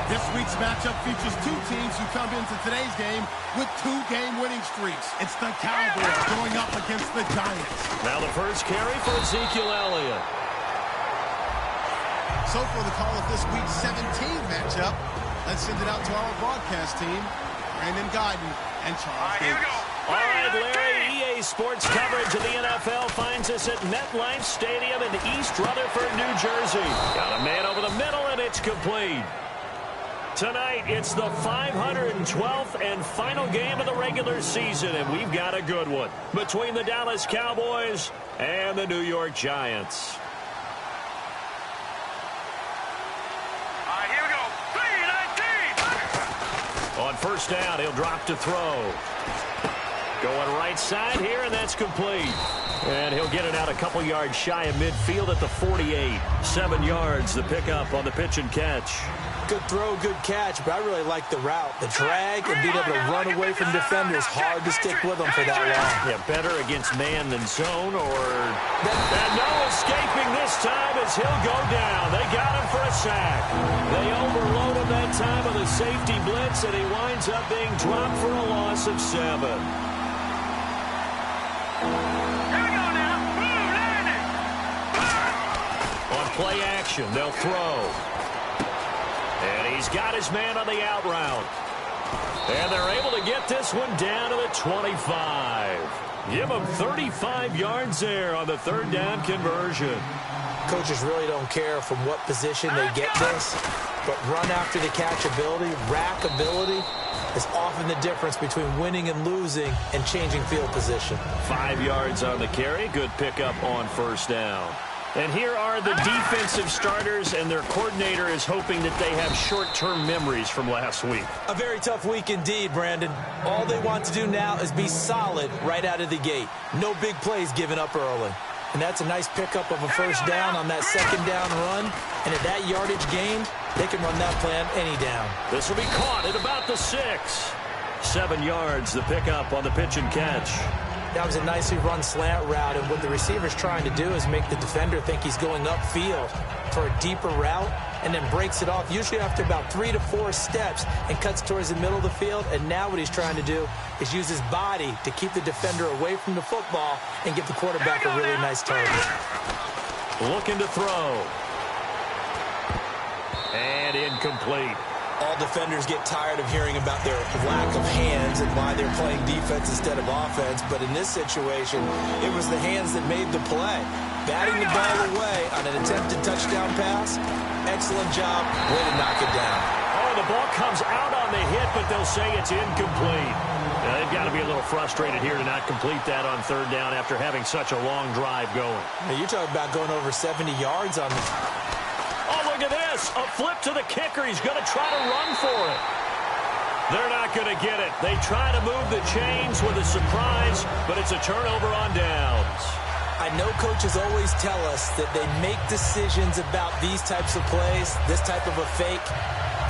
This week's matchup features two teams who come into today's game with two-game winning streaks. It's the Cowboys going up against the Giants. Now the first carry for Ezekiel Elliott. So for the call of this week's 17 matchup, let's send it out to our broadcast team, Brandon Guyton and Charles Davis. All right, Larry, EA Sports coverage of the NFL finds us at MetLife Stadium in East Rutherford, New Jersey. Got a man over the middle, and it's complete. Tonight, it's the 512th and final game of the regular season, and we've got a good one between the Dallas Cowboys and the New York Giants. All right, here we go. 3-19. On first down, he'll drop to throw. Going right side here, and that's complete. And he'll get it out a couple yards shy of midfield at the 48. 7 yards, the pickup on the pitch and catch. Good throw, good catch, but I really like the route. The drag and being able to run away from defenders. Hard to stick with them for that long. Yeah, better against man than zone, or... And no escaping this time as he'll go down. They got him for a sack. They overload him that time with a safety blitz, and he winds up being dropped for a loss of 7. On play action, they'll throw. And he's got his man on the out route. And they're able to get this one down to the 25. Give them 35 yards there on the third down conversion. Coaches really don't care from what position they get this, but run after the catch ability, rack ability, is often the difference between winning and losing and changing field position. 5 yards on the carry. Good pickup on first down. And here are the defensive starters, and their coordinator is hoping that they have short-term memories from last week. A very tough week indeed, Brandon. All they want to do now is be solid right out of the gate. No big plays given up early. And that's a nice pickup of a first down on that second down run. And at that yardage gained, they can run that plan any down. This will be caught at about the 6. 7 yards, the pickup on the pitch and catch. That was a nicely run slant route, and what the receiver's trying to do is make the defender think he's going upfield for a deeper route and then breaks it off, usually after about 3 to 4 steps, and cuts towards the middle of the field. And now what he's trying to do is use his body to keep the defender away from the football and give the quarterback a really nice target. Looking to throw. And incomplete. All defenders get tired of hearing about their lack of hands and why they're playing defense instead of offense. But in this situation, it was the hands that made the play. Batting the ball away on an attempted touchdown pass. Excellent job. Way to knock it down. Oh, the ball comes out on the hit, but they'll say it's incomplete. Now, they've got to be a little frustrated here to not complete that on third down after having such a long drive going. Now, you're talking about going over 70 yards on the... Oh, look at this. A flip to the kicker. He's going to try to run for it. They're not going to get it. They try to move the chains with a surprise, but it's a turnover on downs. I know coaches always tell us that they make decisions about these types of plays, this type of a fake,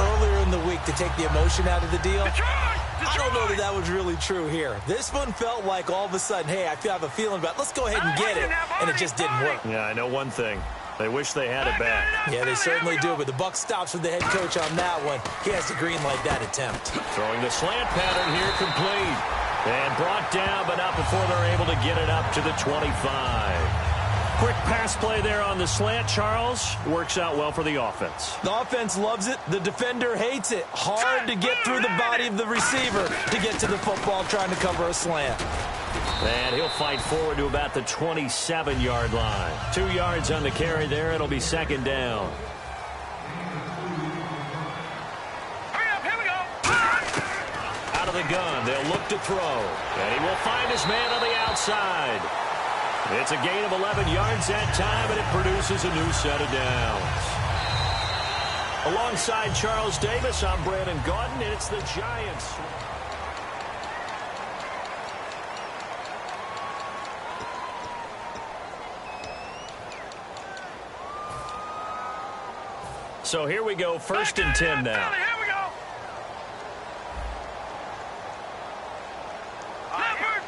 earlier in the week to take the emotion out of the deal. I don't know that that was really true here. This one felt like all of a sudden, hey, I have a feeling about, let's go ahead and get it, and it just didn't work. Yeah, I know one thing. They wish they had it back. Yeah, they certainly do, but the buck stops with the head coach on that one. He has to green light that attempt. Throwing the slant pattern here, complete. And brought down, but not before they're able to get it up to the 25. Quick pass play there on the slant, Charles. Works out well for the offense. The offense loves it. The defender hates it. Hard to get through the body of the receiver to get to the football trying to cover a slant. And he'll fight forward to about the 27-yard line. 2 yards on the carry there. It'll be second down. Hurry up, here we go. Out of the gun, they'll look to throw. And he will find his man on the outside. It's a gain of 11 yards that time, and it produces a new set of downs. Alongside Charles Davis, I'm Brandon Gautin, and it's the Giants. So here we go, 1st and 10 now. Here we go. Leopard!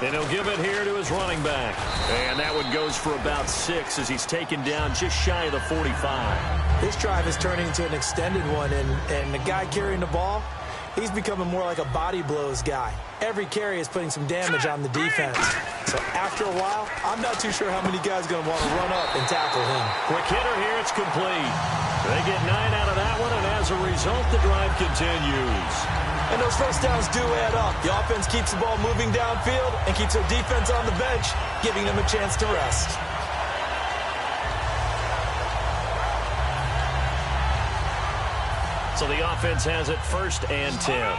And he'll give it here to his running back. And that one goes for about 6 as he's taken down just shy of the 45. This drive is turning into an extended one, and the guy carrying the ball, he's becoming more like a body blows guy. Every carry is putting some damage on the defense. So after a while, I'm not too sure how many guys are going to want to run up and tackle him. Quick hitter here, it's complete. They get 9 out of that one, and as a result, the drive continues. And those first downs do add up. The offense keeps the ball moving downfield and keeps their defense on the bench, giving them a chance to rest. So the offense has it 1st and 10. Over!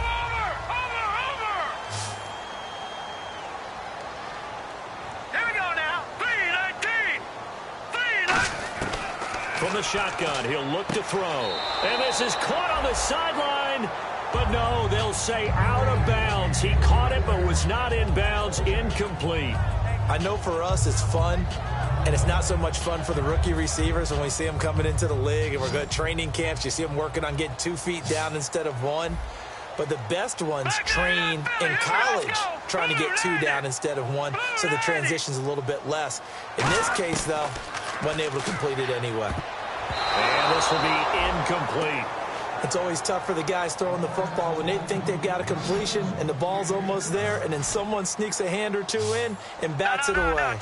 Here we go now. 3-19. From the shotgun, he'll look to throw. And this is caught on the sideline. But no, they'll say out of bounds. He caught it but was not in bounds. Incomplete. I know for us it's fun, and it's not so much fun for the rookie receivers when we see them coming into the league and we're going to training camps. You see them working on getting 2 feet down instead of 1. But the best ones train in college trying to get 2 down instead of 1, so the transition's a little bit less. In this case, though, wasn't able to complete it anyway. And this will be incomplete. It's always tough for the guys throwing the football when they think they've got a completion and the ball's almost there, and then someone sneaks a hand or 2 in and bats it away.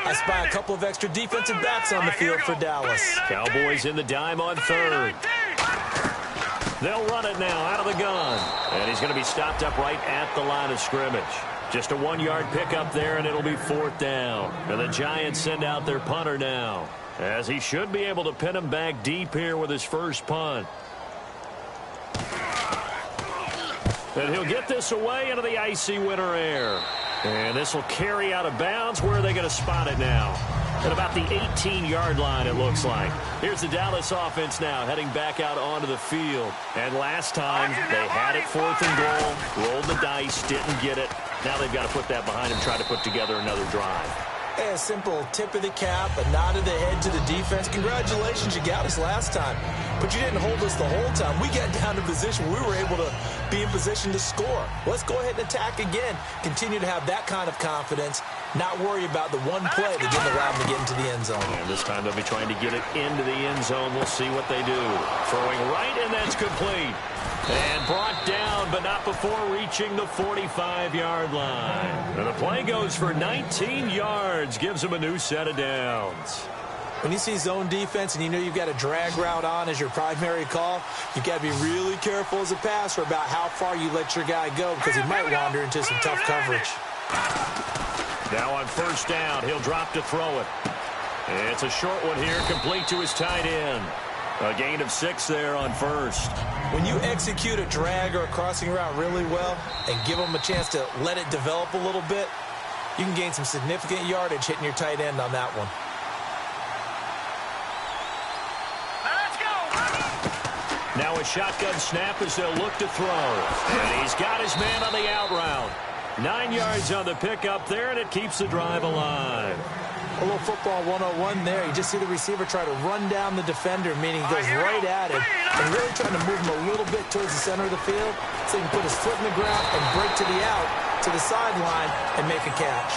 I spy a couple of extra defensive backs on the field for Dallas. Cowboys in the dime on 3rd. They'll run it now out of the gun. And he's going to be stopped up right at the line of scrimmage. Just a 1-yard pickup there, and it'll be 4th down. And the Giants send out their punter now, as he should be able to pin him back deep here with his first punt. And he'll get this away into the icy winter air. And this will carry out of bounds. Where are they going to spot it now? At about the 18-yard line, it looks like. Here's the Dallas offense now, heading back out onto the field. And last time, they had it 4th and goal, rolled the dice, didn't get it. Now they've got to put that behind them, try to put together another drive. Hey, a simple tip of the cap, a nod of the head to the defense. Congratulations, you got us last time. But you didn't hold us the whole time. We got down to position where we were able to be in position to score. Let's go ahead and attack again. Continue to have that kind of confidence. Not worry about the one play that didn't allow them to get into the end zone. And this time they'll be trying to get it into the end zone. We'll see what they do. Throwing right, and that's complete. And brought down, but not before reaching the 45-yard line. And the play goes for 19 yards. Gives them a new set of downs. When you see zone defense and you know you've got a drag route on as your primary call, you've got to be really careful as a passer about how far you let your guy go, because he might wander into some tough coverage. Now on 1st down, he'll drop to throw it. It's a short one here, complete to his tight end. A gain of 6 there on 1st. When you execute a drag or a crossing route really well and give them a chance to let it develop a little bit, you can gain some significant yardage hitting your tight end on that one. Now a shotgun snap as they'll look to throw. And he's got his man on the out route. 9 yards on the pickup there, and it keeps the drive alive. A little football 101 there. You just see the receiver try to run down the defender, meaning he goes right at him, and really trying to move him a little bit towards the center of the field so he can put his foot in the ground and break to the out, to the sideline, and make a catch.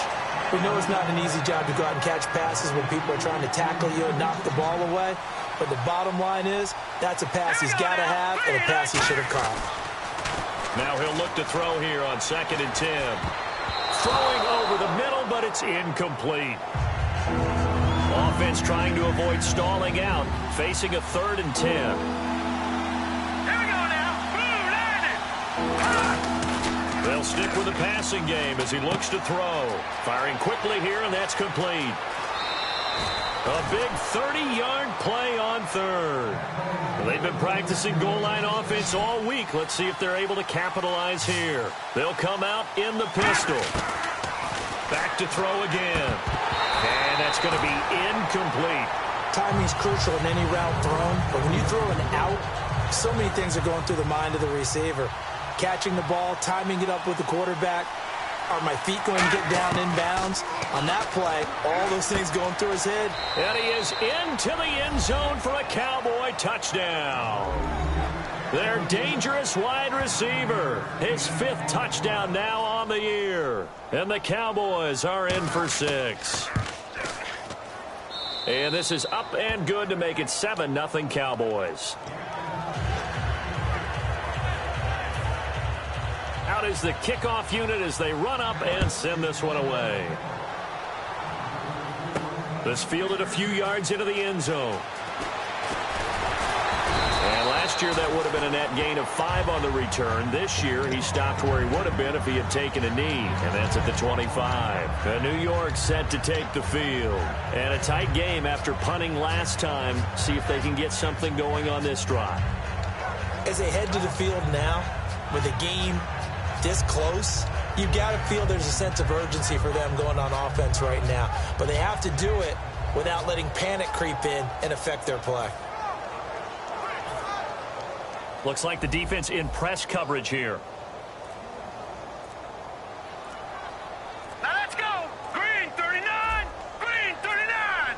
We know it's not an easy job to go out and catch passes when people are trying to tackle you and knock the ball away, but the bottom line is that's a pass he's got to have and a pass he should have caught. Now he'll look to throw here on 2nd and 10. Throwing over the middle, but it's incomplete. Offense trying to avoid stalling out, facing a 3rd and 10. Here we go now. They'll stick with the passing game as he looks to throw. Firing quickly here, and that's complete. A big 30-yard play on 3rd. Well, they've been practicing goal line offense all week. Let's see if they're able to capitalize here. They'll come out in the pistol. Back to throw again. And that's going to be incomplete. Timing's crucial in any route thrown, but when you throw an out, so many things are going through the mind of the receiver. Catching the ball, timing it up with the quarterback. Are my feet going to get down in bounds? On that play, all those things going through his head. And he is into the end zone for a Cowboy touchdown. Their dangerous wide receiver. His 5th touchdown now on on the year. And the Cowboys are in for 6. And this is up and good to make it 7-0 Cowboys. Out is the kickoff unit as they run up and send this one away. This fielded a few yards into the end zone. And last year that would have been a net gain of 5 on the return. This year he stopped where he would have been if he had taken a knee. And that's at the 25. And New York set to take the field. And a tight game after punting last time. See if they can get something going on this drive. As they head to the field now with the game this close, you got to feel there's a sense of urgency for them going on offense right now. But they have to do it without letting panic creep in and affect their play. Looks like the defense in press coverage here. Now let's go. Green 39. Green 39.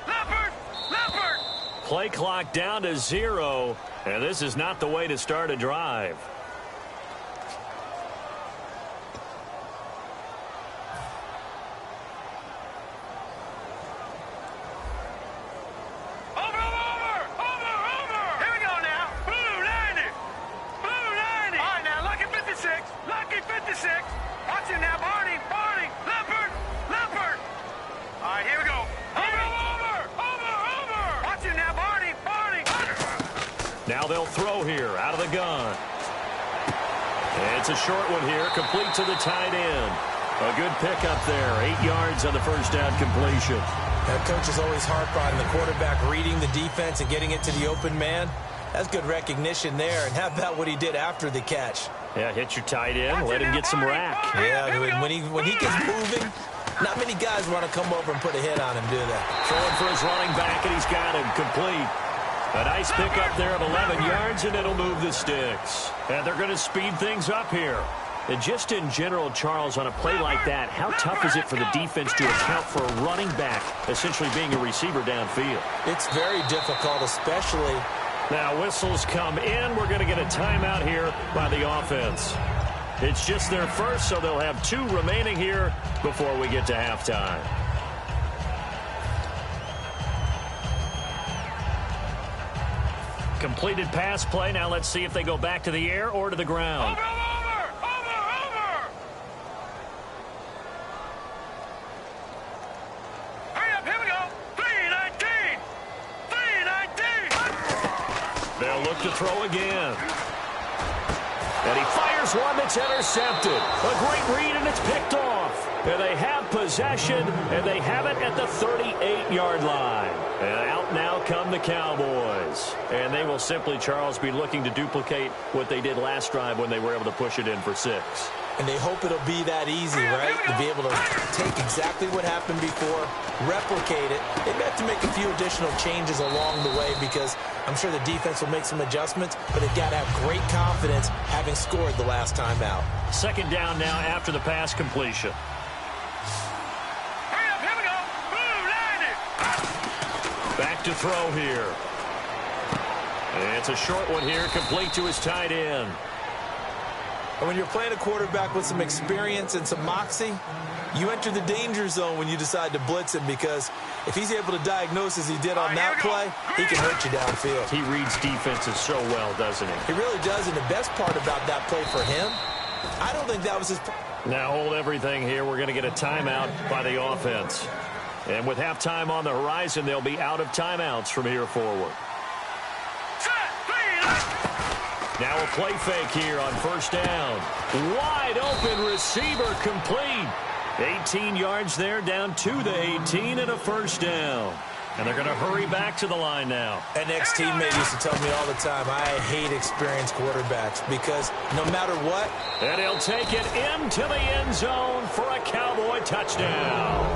Leopard. Leopard. Play clock down to 0. And this is not the way to start a drive. Now they'll throw here out of the gun. It's a short one here, complete to the tight end. A good pickup there, 8 yards on the first down completion. That coach is always harp on the quarterback reading the defense and getting it to the open man. That's good recognition there. And how about what he did after the catch? Yeah, hit your tight end, let him get some rack. Yeah, when he gets moving, not many guys want to come over and put a hit on him, do they? Throwing for his running back, and he's got him complete. A nice pickup there of 11 yards, and it'll move the sticks. And they're going to speed things up here. And just in general, Charles, on a play like that, how tough is it for the defense to account for a running back essentially being a receiver downfield? It's very difficult, especially. Now whistles come in. We're going to get a timeout here by the offense. It's just their first, so they'll have 2 remaining here before we get to halftime. Completed pass play. Now let's see if they go back to the air or to the ground. Over. Hurry up, here we go. 319. 319. They'll look to throw again. And he fires one that's intercepted. A great read, and it's picked off. And they have possession, and they have it at the 38-yard line. And out now come the Cowboys. And they will simply, Charles, be looking to duplicate what they did last drive when they were able to push it in for 6. And they hope it'll be that easy, right? To be able to take exactly what happened before, replicate it. They may have to make a few additional changes along the way because I'm sure the defense will make some adjustments, but they've got to have great confidence having scored the last time out. Second down now after the pass completion. Hurry up, here we go. Blue 90. Back to throw here. And it's a short one here, complete to his tight end. And when you're playing a quarterback with some experience and some moxie, you enter the danger zone when you decide to blitz him because if he's able to diagnose as he did on that play, he can hurt you downfield. He reads defenses so well, doesn't he? He really does, and the best part about that play for him, I don't think that was his... Now hold everything here. We're going to get a timeout by the offense. And with halftime on the horizon, they'll be out of timeouts from here forward. Now a play fake here on first down. Wide open receiver complete. 18 yards there, down to the 18 and a first down. And they're going to hurry back to the line now. An ex-teammate used to tell me all the time, I hate experienced quarterbacks because no matter what. And he'll take it into the end zone for a Cowboy touchdown.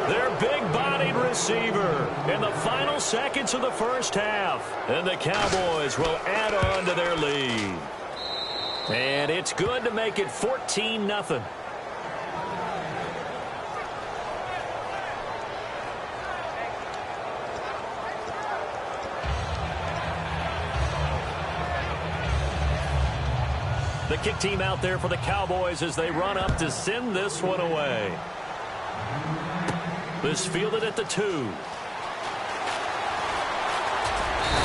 Their big-bodied receiver in the final seconds of the first half. And the Cowboys will add on to their lead. And it's good to make it 14-0. The kick team out there for the Cowboys as they run up to send this one away. This fielded at the 2.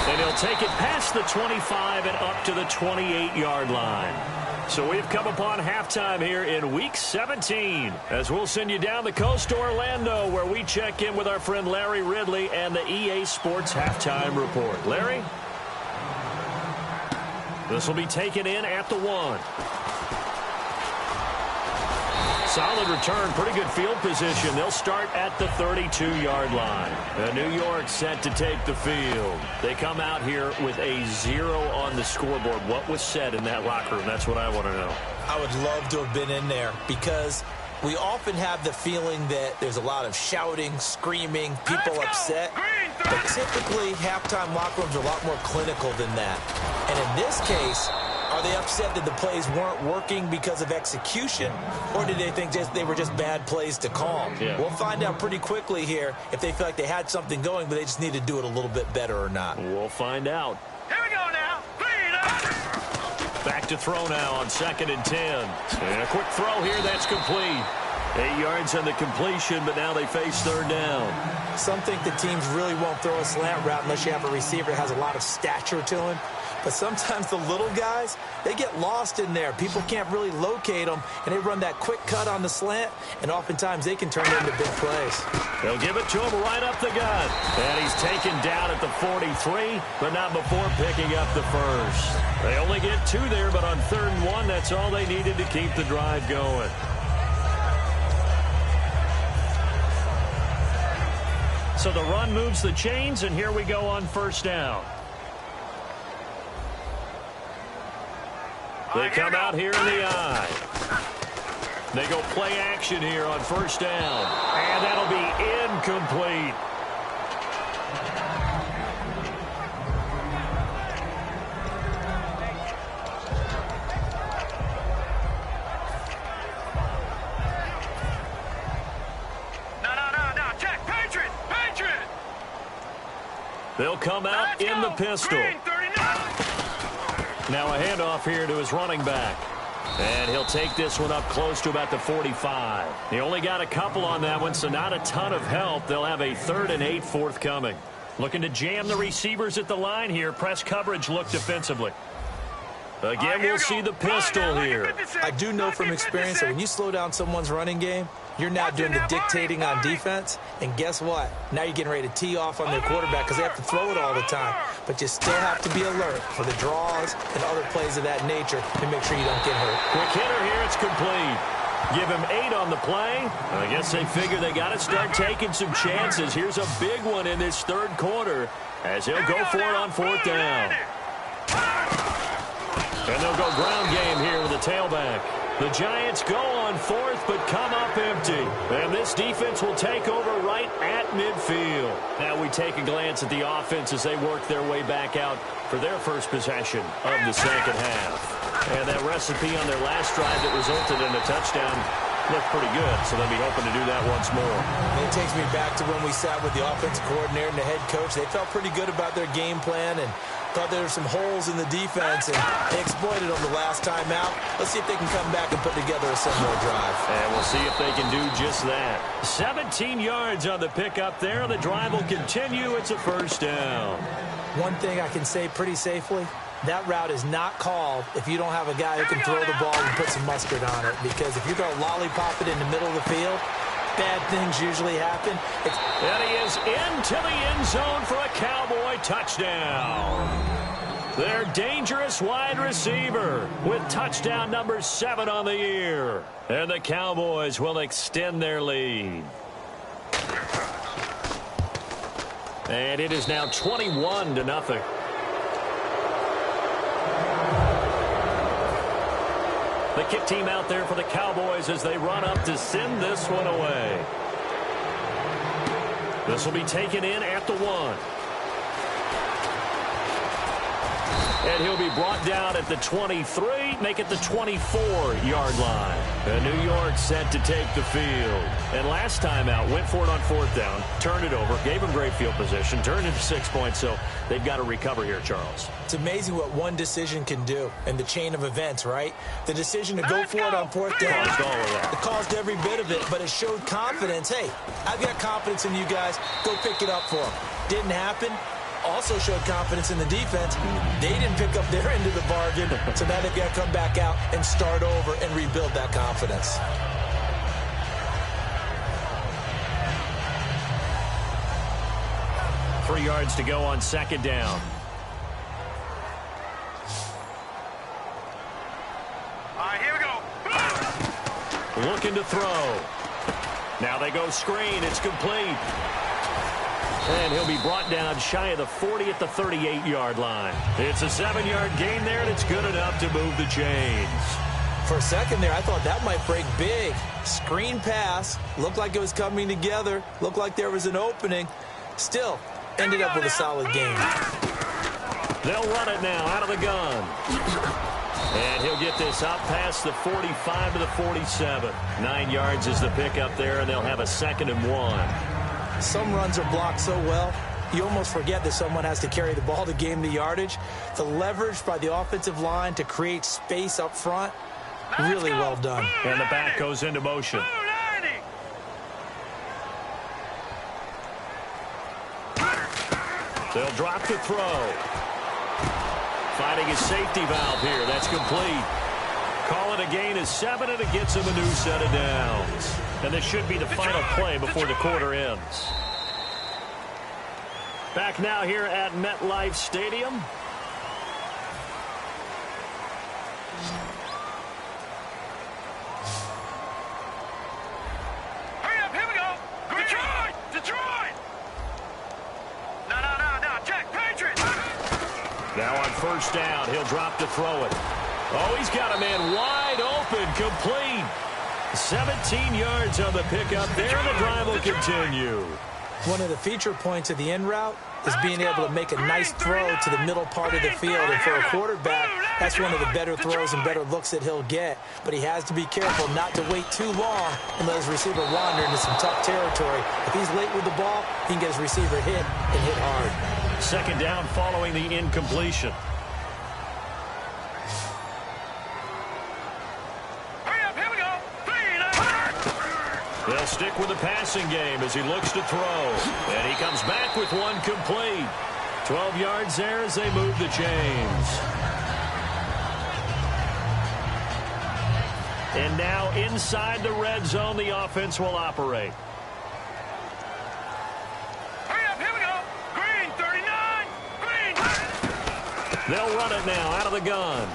And he'll take it past the 25 and up to the 28-yard line. So we've come upon halftime here in Week 17 as we'll send you down the coast to Orlando where we check in with our friend Larry Ridley and the EA Sports Halftime Report. Larry? This will be taken in at the 1. Solid return, pretty good field position. They'll start at the 32-yard line. And New York set to take the field. They come out here with a 0 on the scoreboard. What was said in that locker room? That's what I want to know. I would love to have been in there because we often have the feeling that there's a lot of shouting, screaming, people upset. But typically, halftime locker rooms are a lot more clinical than that. And in this case, are they upset that the plays weren't working because of execution, or did they think they were just bad plays to call? Yeah. We'll find out pretty quickly here if they feel like they had something going, but they just need to do it a little bit better or not. We'll find out. Here we go now. Back to throw now on 2nd and 10. And a quick throw here, that's complete. 8 yards on the completion, but now they face 3rd down. Some think the teams really won't throw a slant route unless you have a receiver that has a lot of stature to him. But sometimes the little guys, they get lost in there. People can't really locate them, and they run that quick cut on the slant, and oftentimes they can turn it into big plays. They'll give it to him right up the gut. And he's taken down at the 43, but not before picking up the first. They only get 2 there, but on 3rd and 1, that's all they needed to keep the drive going. So the run moves the chains, and here we go on 1st down. They come out here in the eye. They go play action here on 1st down. And that'll be incomplete. No. Check. Patriot. They'll come out in the pistol. Green, 39. Now a handoff here to his running back. And he'll take this one up close to about the 45. He only got a couple on that one, so not a ton of help. They'll have a 3rd and 8 forthcoming. Looking to jam the receivers at the line here. Press coverage look defensively. Again, we'll see the pistol here. I do know from experience that when you slow down someone's running game, you're now doing the dictating on defense. And guess what? Now you're getting ready to tee off on their quarterback because they have to throw it all the time. But you still have to be alert for the draws and other plays of that nature to make sure you don't get hurt. Quick hitter here. It's complete. Give him 8 on the play. I guess they figure they got to start taking some chances. Here's a big one in this 3rd quarter as he'll go for it on 4th down. And they'll go ground game here with the tailback. The Giants go on 4th, but come up empty. And this defense will take over right at midfield. Now we take a glance at the offense as they work their way back out for their first possession of the 2nd half. And that recipe on their last drive that resulted in a touchdown looked pretty good, so they'll be hoping to do that once more. It takes me back to when we sat with the offensive coordinator and the head coach. They felt pretty good about their game plan and thought there were some holes in the defense, and they exploited them the last time out. Let's see if they can come back and put together a similar drive. And we'll see if they can do just that. 17 yards on the pickup there. The drive will continue. It's a 1st down. One thing I can say pretty safely, that route is not called if you don't have a guy who can throw the ball and put some mustard on it. Because if you're going to lollipop it in the middle of the field, bad things usually happen. And he is into the end zone for a Cowboy touchdown. Their dangerous wide receiver with touchdown number 7 on the year. And the Cowboys will extend their lead. And it is now 21-0. The kick team out there for the Cowboys as they run up to send this one away. This will be taken in at the 1. And he'll be brought down at the 23, make it the 24-yard line. And New York set to take the field. And last time out, went for it on 4th down, turned it over, gave him great field position, turned it to 6 points, so they've got to recover here, Charles. It's amazing what one decision can do in the chain of events, right? The decision to go for it on 4th down. Caused all of that. It caused every bit of it, but it showed confidence. Hey, I've got confidence in you guys. Go pick it up for them. Didn't happen. Also showed confidence in the defense. They didn't pick up their end of the bargain, so now they've got to come back out and start over and rebuild that confidence. Three yards to go on 2nd down. All right, here we go. Looking to throw. Now they go screen. It's complete. And he'll be brought down shy of the 40 at the 38-yard line. It's a 7-yard gain there, and it's good enough to move the chains. For a second there, I thought that might break big. Screen pass. Looked like it was coming together. Looked like there was an opening. Still, ended up with a solid game. They'll run it now out of the gun. And he'll get this up past the 45 to the 47. 9 yards is the pickup there, and they'll have a 2nd and 1. Some runs are blocked so well, you almost forget that someone has to carry the ball to gain the yardage. The leverage by the offensive line to create space up front, really well done. And the back goes into motion. They'll drop the throw. Finding his safety valve here. That's complete. Call it a gain of 7, and it gets him a new set of downs. And this should be the final play before the quarter ends. Back now here at MetLife Stadium. Hurry up, here we go. Detroit! Detroit! No, check, Patriots! Now on 1st down, he'll drop to throw it. Oh, he's got a man wide open, complete. 17 yards on the pickup there, and the drive will continue. One of the feature points of the end route is being able to make a nice throw to the middle part of the field. And for a quarterback, that's one of the better throws and better looks that he'll get. But he has to be careful not to wait too long and let his receiver wander into some tough territory. If he's late with the ball, he can get his receiver hit and hit hard. 2nd down following the incompletion. They'll stick with the passing game as he looks to throw. And he comes back with one complete. 12 yards there as they move the chains. And now inside the red zone, the offense will operate. Hurry up, here we go. Green, 39. Green. They'll run it now out of the gun.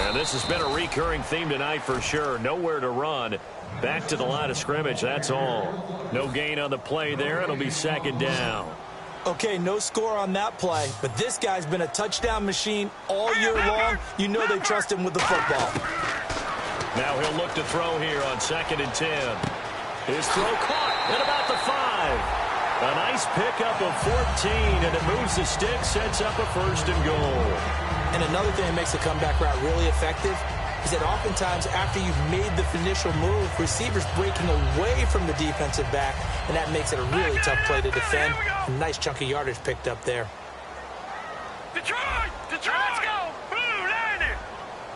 And this has been a recurring theme tonight for sure. Nowhere to run. Back to the line of scrimmage, that's all. No gain on the play there. It'll be 2nd down. Okay, no score on that play, but this guy's been a touchdown machine all year long. You know they trust him with the football. Now he'll look to throw here on 2nd and 10. His throw caught at about the 5. A nice pickup of 14, and it moves the stick, sets up a 1st and goal. And another thing that makes the comeback route really effective is that oftentimes after you've made the initial move, receivers breaking away from the defensive back, and that makes it a really tough play to defend. A nice chunk of yardage picked up there. Detroit! Detroit! Let's go! Blue 90!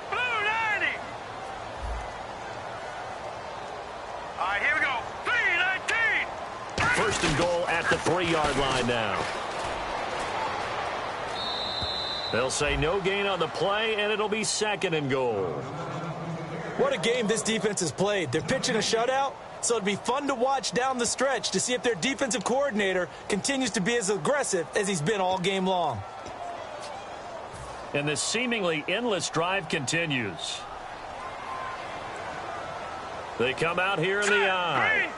Blue 90! All right, here we go. 3-19! 1st and goal at the 3-yard line now. They'll say no gain on the play, and it'll be 2nd and goal. What a game this defense has played. They're pitching a shutout, so it'd be fun to watch down the stretch to see if their defensive coordinator continues to be as aggressive as he's been all game long. And this seemingly endless drive continues. They come out here in the eye.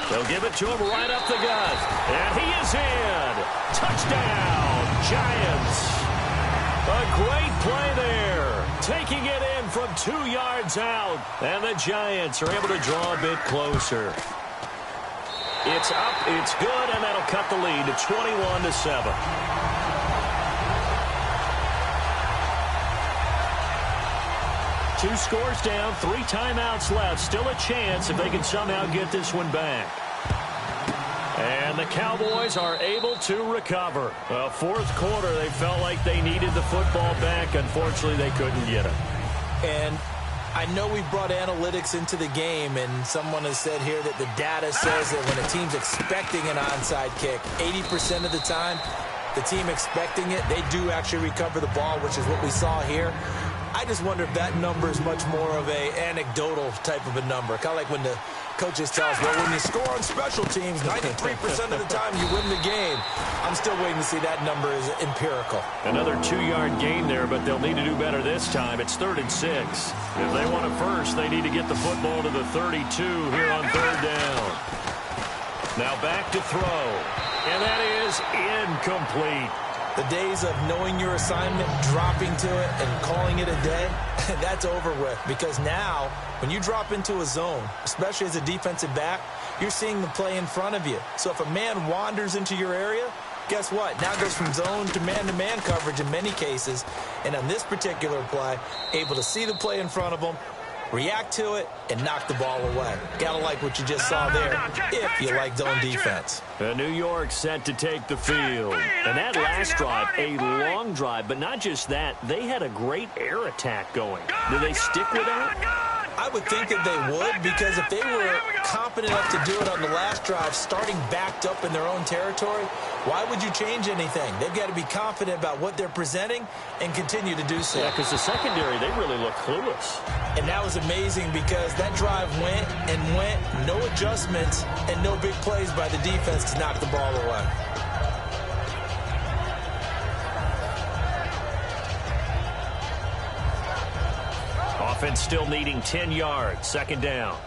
They'll give it to him right up the gut. And he is in. Touchdown, Giants. A great play there. Taking it in from 2 yards out. And the Giants are able to draw a bit closer. It's up, it's good, and that'll cut the lead to 21-7. 2 scores down, 3 timeouts left. Still a chance if they can somehow get this one back. And the Cowboys are able to recover. Well, fourth quarter, they felt like they needed the football back. Unfortunately, they couldn't get it. And I know we brought analytics into the game, and someone has said here that the data says that when a team's expecting an onside kick, 80% of the time, the team expecting it, they do actually recover the ball, which is what we saw here. I just wonder if that number is much more of a anecdotal type of a number. Kind of like when the coaches tell us, well, when you score on special teams, 93% of the time you win the game. I'm still waiting to see that number is empirical. Another 2-yard gain there, but they'll need to do better this time. It's 3rd and 6. If they want it first, they need to get the football to the 32 here on 3rd down. Now back to throw. And that is incomplete. The days of knowing your assignment, dropping to it, and calling it a day, that's over with. Because now, when you drop into a zone, especially as a defensive back, you're seeing the play in front of you. So if a man wanders into your area, guess what? Now it goes from zone to man coverage in many cases. And on this particular play, able to see the play in front of him, react to it, and knock the ball away. Gotta like what you just saw there, if you like zone defense. New York set to take the field. And that last drive, a long drive, but not just that, they had a great air attack going. Do they stick with that? I would think that they would, because if they were confident enough to do it on the last drive, starting backed up in their own territory, why would you change anything? They've got to be confident about what they're presenting and continue to do so. Yeah, because the secondary, they really look clueless. And that was amazing because that drive went and went, no adjustments, and no big plays by the defense to knock the ball away. Offense still needing 10 yards. 2nd down.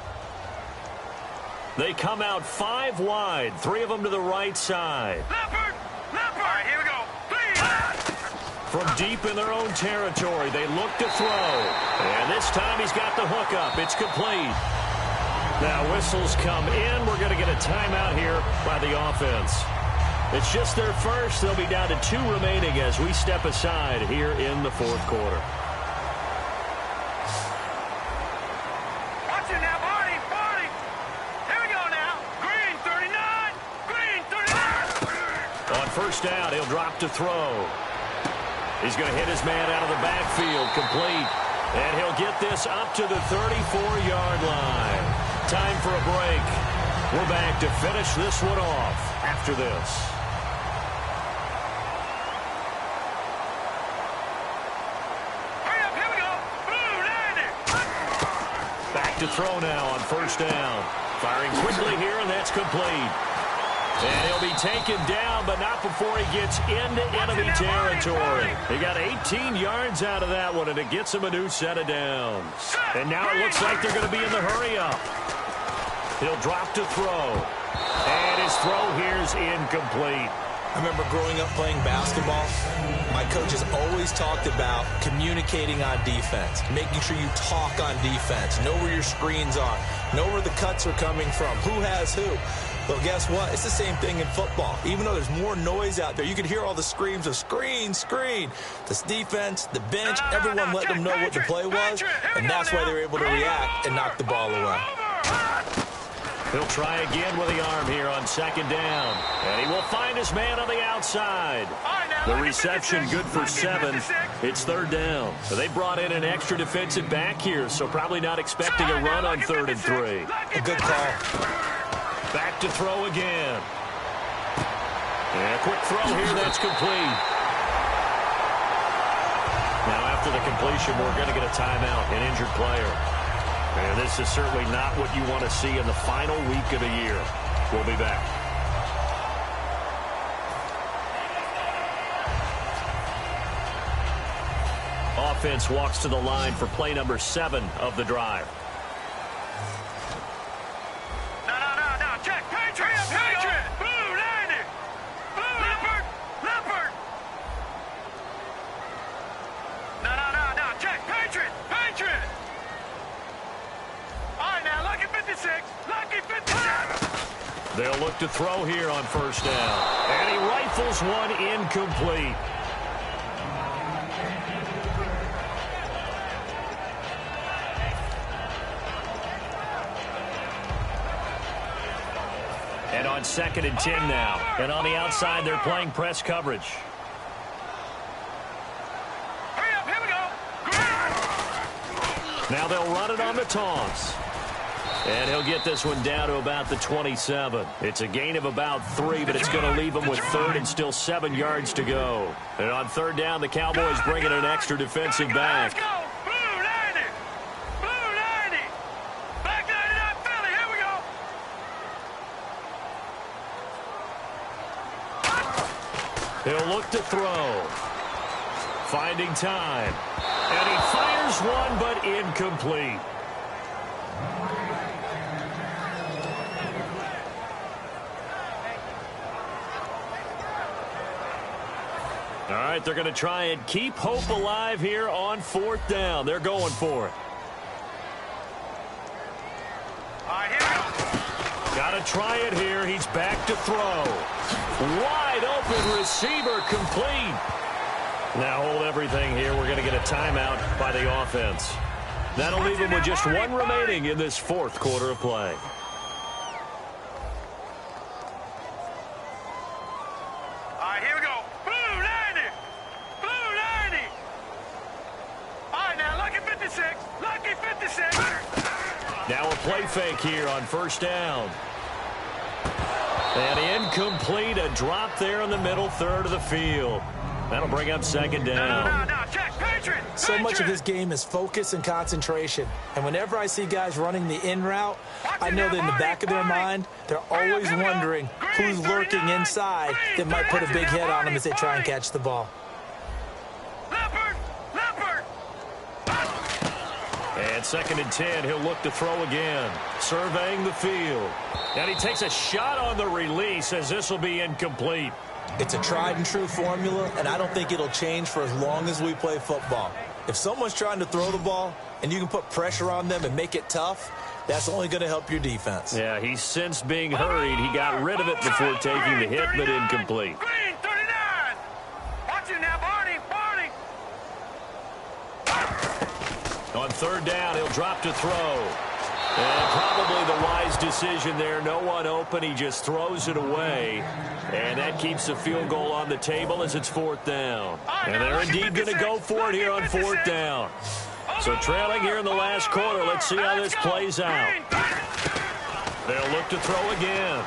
They come out 5 wide. 3 of them to the right side. Leopard! Leopard! All right, here we go. From deep in their own territory, they look to throw. And this time he's got the hook up. It's complete. Now whistles come in. We're going to get a timeout here by the offense. It's just their first. They'll be down to 2 remaining as we step aside here in the 4th quarter. Watch it now, Barney! Barney! Here we go now. Green, 39! Green, 39! On 1st down, he'll drop to throw. He's going to hit his man out of the backfield, complete. And he'll get this up to the 34-yard line. Time for a break. We're back to finish this one off after this. Hurry up, here we go. Blue, Randy! Back to throw now on 1st down. Firing quickly here, and that's complete. And he'll be taken down, but not before he gets into enemy territory. He got 18 yards out of that one, and it gets him a new set of downs. And now it looks like they're going to be in the hurry-up. He'll drop to throw. And his throw here's incomplete. I remember growing up playing basketball, my coaches always talked about communicating on defense, making sure you talk on defense, know where your screens are, know where the cuts are coming from, who has who. Well, guess what? It's the same thing in football. Even though there's more noise out there, you can hear all the screams of screen, screen. This defense, the bench, everyone let them know what the play was, and that's why they were able to react and knock the ball away. He'll try again with the arm here on 2nd down. And he will find his man on the outside. The reception good for 7. It's 3rd down. They brought in an extra defensive back here, so probably not expecting a run on 3rd and 3. A good call. Back to throw again. And a quick throw here, that's complete. Now after the completion, we're going to get a timeout, an injured player. And this is certainly not what you want to see in the final week of the year. We'll be back. Offense walks to the line for play number 7 of the drive. No, check. Patriot! Blue, Randy! Blue, Leopard! Leopard! No, check. Patriot! All right, now, lucky 56. Lucky 56. They'll look to throw here on 1st down. And he rifles one incomplete. And on 2nd and 10 now. And on the outside, they're playing press coverage. Hurry up, here we go. Now they'll run it on the toss. And he'll get this one down to about the 27. It's a gain of about 3, but it's going to leave him with 3rd and still 7 yards to go. And on 3rd down, the Cowboys bring in an extra defensive back. Let's go. Blue 90. Blue 90. Back 99 Philly. Here we go. He'll look to throw. Finding time. And he fires one, but incomplete. All right, they're going to try and keep hope alive here on 4th down. They're going for it. All right, here we go. Got to try it here. He's back to throw. Wide open receiver complete. Now hold everything here. We're going to get a timeout by the offense. That'll leave him with just 1 remaining in this 4th quarter of play. All right, here we go. Blue 90. Blue 90. All right, now, lucky 56. Lucky 56. Now a play fake here on 1st down. And incomplete. A drop there in the middle 3rd of the field. That'll bring up 2nd down. No, check. Patriot. So much of his game is focus and concentration. And whenever I see guys running the in route, I know that in the back of their mind, they're always wondering who's lurking inside that might put a big hit on them as they try and catch the ball. Leopard. And 2nd and 10, he'll look to throw again. Surveying the field. And he takes a shot on the release as this will be incomplete. It's a tried and true formula, and I don't think it'll change for as long as we play football. If someone's trying to throw the ball and you can put pressure on them and make it tough, that's only going to help your defense. Yeah, he's since being hurried. He got rid of it before taking the hit, but incomplete. Green 39. Watch it now, Barney. On 3rd down, he'll drop to throw. And probably the wise decision there. No one open. He just throws it away. And that keeps the field goal on the table as it's 4th down. And they're indeed going to go for it here on 4th down. So trailing here in the last quarter. Let's see how this plays out. They'll look to throw again.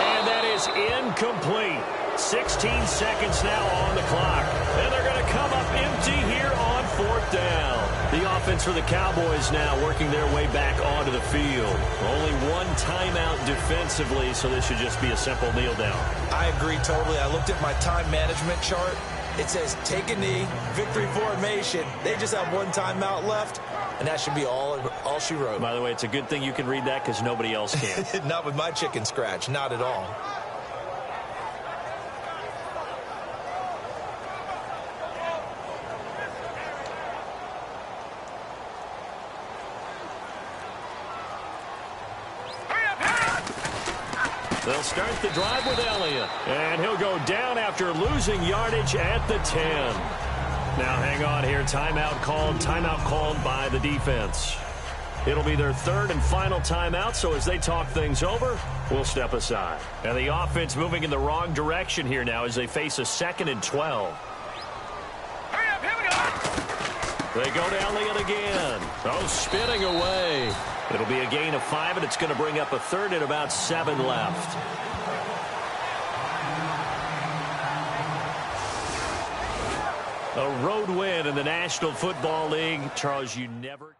And that is incomplete. 16 seconds now on the clock. And they're going to come up empty here on 4th down. The offense for the Cowboys now working their way back onto the field. Only 1 timeout defensively, so this should just be a simple kneel down. I agree totally. I looked at my time management chart. It says take a knee, victory formation. They just have 1 timeout left, and that should be all she wrote. By the way, it's a good thing you can read that because nobody else can. Not with my chicken scratch, not at all. They'll start the drive with Elliott. And he'll go down after losing yardage at the 10. Now hang on here. Timeout called by the defense. It'll be their 3rd and final timeout, so as they talk things over, we'll step aside. And the offense moving in the wrong direction here now as they face a 2nd and 12. Hurry up, here we go. They go to Elliott again. Oh, spinning away. It'll be a gain of 5, and it's going to bring up a 3rd and about 7 left. A road win in the National Football League. Charles, you never...